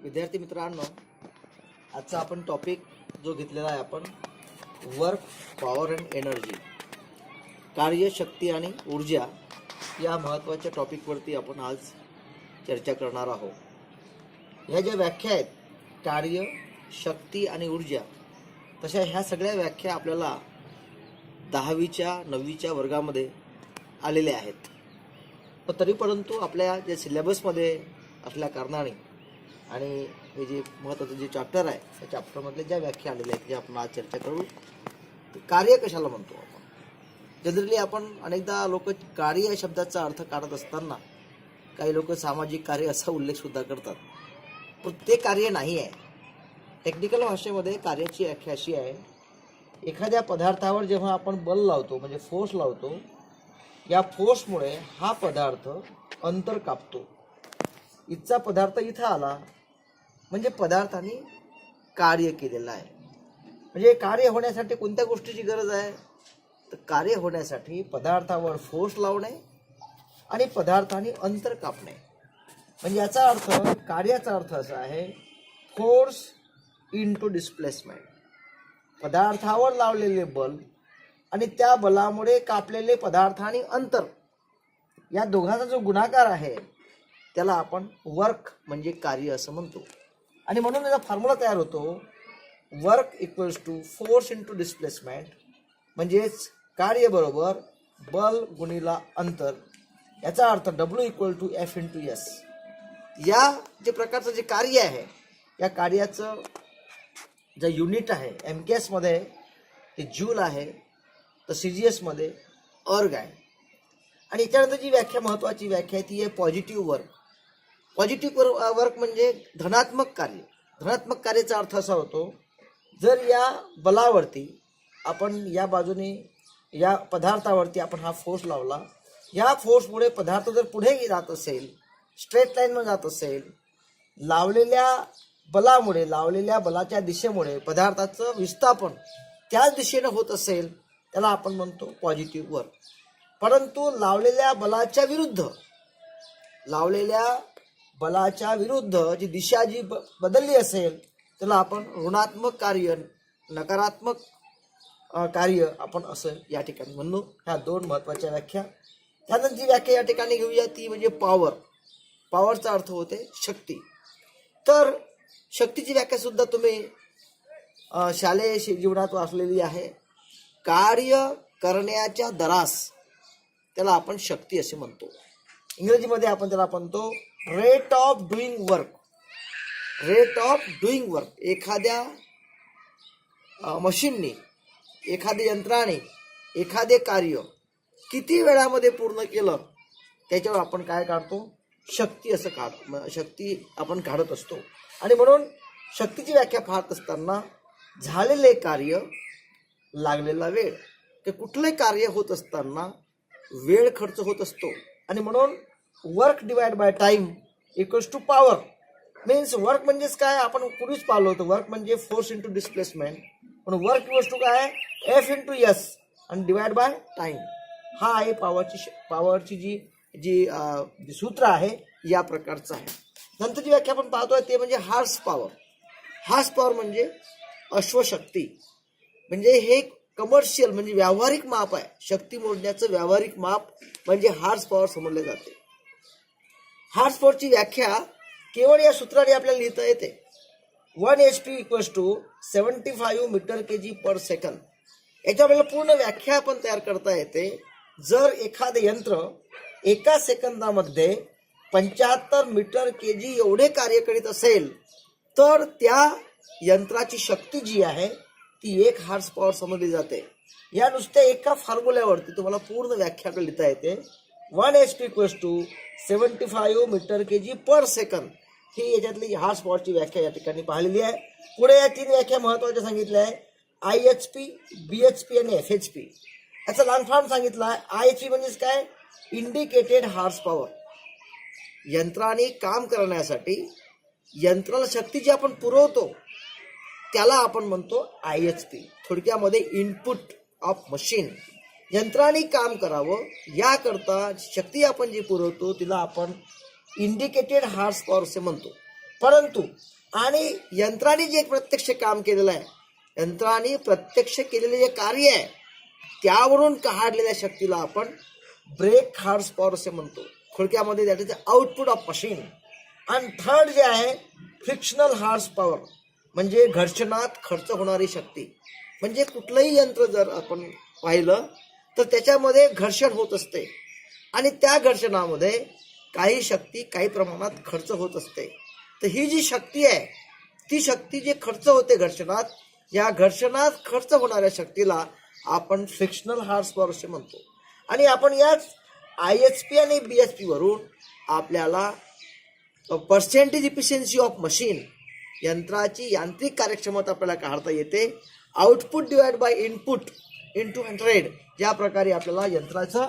विद्यार्थी मित्रांनो, आजचा आपण टॉपिक जो घेतलेला आहे आपण वर्क, पॉवर अँड एनर्जी, कार्य, शक्ती आणि ऊर्जा या महत्त्वाच्या टॉपिकवरती आपण आज चर्चा करणार आहोत. ह्या ज्या व्याख्या आहेत कार्य, शक्ती आणि ऊर्जा, तशा ह्या सगळ्या व्याख्या आपल्याला 10वीच्या 9वीच्या वर्गामध्ये आलेल्या आहेत. पण तरी परंतु आपल्या जे सिलेबसमध्ये असल्या कारणाने आणि हे जे महत्त्वाचं जे चॅप्टर आहे त्या चॅप्टरमधले ज्या व्याख्या आलेल्या आहेत ज्या आपण आज चर्चा करू. कार्य कशाला म्हणतो आपण? जनरली आपण अनेकदा लोक कार्य या शब्दाचा अर्थ काढत असताना काही लोक सामाजिक कार्य असा उल्लेख सुद्धा करतात, पण ते कार्य नाही आहे. टेक्निकल भाषेमध्ये कार्याची व्याख्या अशी आहे, एखाद्या पदार्थावर जेव्हा आपण बल लावतो म्हणजे फोर्स लावतो, या फोर्समुळे हा पदार्थ अंतर कापतो. इथचा पदार्थ इथं आला म्हणजे पदार्थाने कार्य केलेलं आहे. म्हणजे कार्य होण्यासाठी कोणत्या गोष्टीची गरज आहे? तर कार्य होण्यासाठी पदार्थावर फोर्स लावणे आणि पदार्थाने अंतर कापणे. म्हणजे याचा अर्थ, कार्याचा अर्थ असा आहे फोर्स इनटू डिस्प्लेसमेंट. पदार्थावर लावलेले बल आणि त्या बलामुळे कापलेले पदार्थाने अंतर, या दोघांचा जो गुणाकार आहे त्याला आपण वर्क म्हणजे कार्य असं म्हणतो. आणि म्हणून याचा फॉर्म्युला तयार होतो, work equals to force into displacement, म्हणजेच कार्य बरोबर बल गुणिला अंतर. याचा अर्थ W equal to F into S. या जे प्रकारचं जे कार्य आहे या कार्याचं जे युनिट आहे MKS मध्ये ते जूल आहे, तर CGS मध्ये अर्ग आहे. आणि याच्यानंतर जी व्याख्या, महत्त्वाची व्याख्या आहे ती आहे पॉझिटिव्ह वर्क. पॉझिटिव्ह वर्क म्हणजे धनात्मक कार्य. धनात्मक कार्याचा अर्थ असा होतो, जर या बलावरती आपण या बाजूने या पदार्थावरती आपण हा फोर्स लावला, या फोर्समुळे पदार्थ जर पुढे जात असेल, स्ट्रेट लाईनमध्ये जात असेल, लावलेल्या बलामुळे, लावलेल्या बलाच्या दिशेमुळे पदार्थाचं विस्थापन त्याच दिशेने होत असेल, त्याला आपण म्हणतो पॉझिटिव्ह वर्क. परंतु लावलेल्या बलाच्या विरुद्ध जी दिशा जी बदलली असेल त्याला आपण ऋणात्मक कार्य, नकारात्मक कार्य आपण असं या ठिकाणी म्हणू. ह्या दोन महत्त्वाच्या व्याख्या. त्यानंतर जी व्याख्या या ठिकाणी घेऊया ती म्हणजे पॉवर. पॉवरचा अर्थ होते शक्ती. तर शक्तीची व्याख्या सुद्धा तुम्ही शालेय जीवनात वाचलेली आहे. कार्य करण्याच्या दरास त्याला आपण शक्ती असे म्हणतो. इंग्रजीमध्ये आपण त्याला म्हणतो rate of doing work. Rate of doing work. एखाद्या मशीनने, एखाद्या यंत्राने एखादे कार्य किती वेळामध्ये पूर्ण केलं त्याच्यावर आपण काय काढतो? शक्ती असं शक्ती आपण काढत असतो. आणि म्हणून शक्तीची व्याख्या पाहत असताना झालेले कार्य, लागलेला वेळ, ते कुठले कार्य होत असताना वेळ खर्च होत असतो. आणि म्हणून work divide by time equals to power. Means work म्हणजेच काय, आपण पूर्वीच पाहिलं होतं, वर्क म्हणजे फोर्स इंटू डिस्प्लेसमेंट, पण वर्क इक्वल्स टू काय, F इंटू S आणि डिवाइड बाय टाइम. हा आहे पॉवरची जी सूत्र आहे या प्रकारचं आहे. नंतर जी व्याख्या आपण पाहतोय ते म्हणजे हार्स पॉवर. हार्स पॉवर म्हणजे अश्वशक्ती. म्हणजे हे कमर्शियल म्हणजे व्यावहारिक माप आहे. शक्ती मोजण्याचं व्यावहारिक माप म्हणजे हार्स पॉवर समजले जाते. हार्स पॉवरची व्याख्या केवळ या सूत्राने आपल्याला लिहिता येते. 1 HP equals to 75 metre kg per सेकंद. याच्या आपल्याला पूर्ण व्याख्या पण तयार करता येते. जर एखादे यंत्र एका सेकंदामध्ये 75 मीटर kg एवढे कार्य करीत असेल तर त्या यंत्राची शक्ती जी आहे ती 1 हार्स पॉवर समजली जाते. या नुसत्या एका फॉर्म्युल्यावरती तुम्हाला पूर्ण व्याख्या लिहिता येते. 1 HP equals to 75 metre kg per second. ही याच्यातली हार्स पॉवरची व्याख्या या ठिकाणी पाहिलेली आहे. पुढे या 3 व्याख्या महत्त्वाच्या सांगितल्या आहे, IHP, BHP आणि FHP. याचा लॉंग फॉर्म सांगितला आहे. IHP म्हणजेच काय, इंडिकेटेड हार्स पॉवर. यंत्राने काम करण्यासाठी यंत्राला शक्ती जी आपण पुरवतो त्याला आपण म्हणतो IHP. थोडक्यामध्ये इनपुट ऑफ मशीन. यंत्राने काम करावं याकरता शक्ती आपण जी पुरवतो तिला आपण इंडिकेटेड हार्स पॉवर असे म्हणतो. परंतु आणि यंत्राने जे प्रत्यक्ष काम केलेलं आहे, यंत्राने प्रत्यक्ष केलेले जे कार्य आहे त्यावरून काढलेल्या शक्तीला आपण ब्रेक हॉर्स पॉवर असे म्हणतो. थोडक्यामध्ये that is the output of machine. आणि थर्ड जे आहे फ्रिक्शनल हॉर्स पॉवर, म्हणजे घर्षणात खर्च होणारी शक्ती. म्हणजे कुठलंही यंत्र जर आपण पाहिलं तर त्याच्यामध्ये घर्षण होत असते आणि त्या घर्षणामध्ये काही शक्ती काही प्रमाणात खर्च होत असते. तर ही जी शक्ती आहे ती शक्ती जे खर्च होते घर्षणात, या घर्षणात खर्च होणाऱ्या शक्तीला आपण फ्रिक्शनल हॉर्स पॉवर असे म्हणतो. आणि आपण याच IHP आणि BHP वरून आपल्याला पर्सेंटेज इफिशियन्सी ऑफ मशीन, यंत्राची यांत्रिक कार्यक्षमता आपल्याला काढता येते. Output divide by input into 100 या प्रकारे आपल्याला यंत्राचं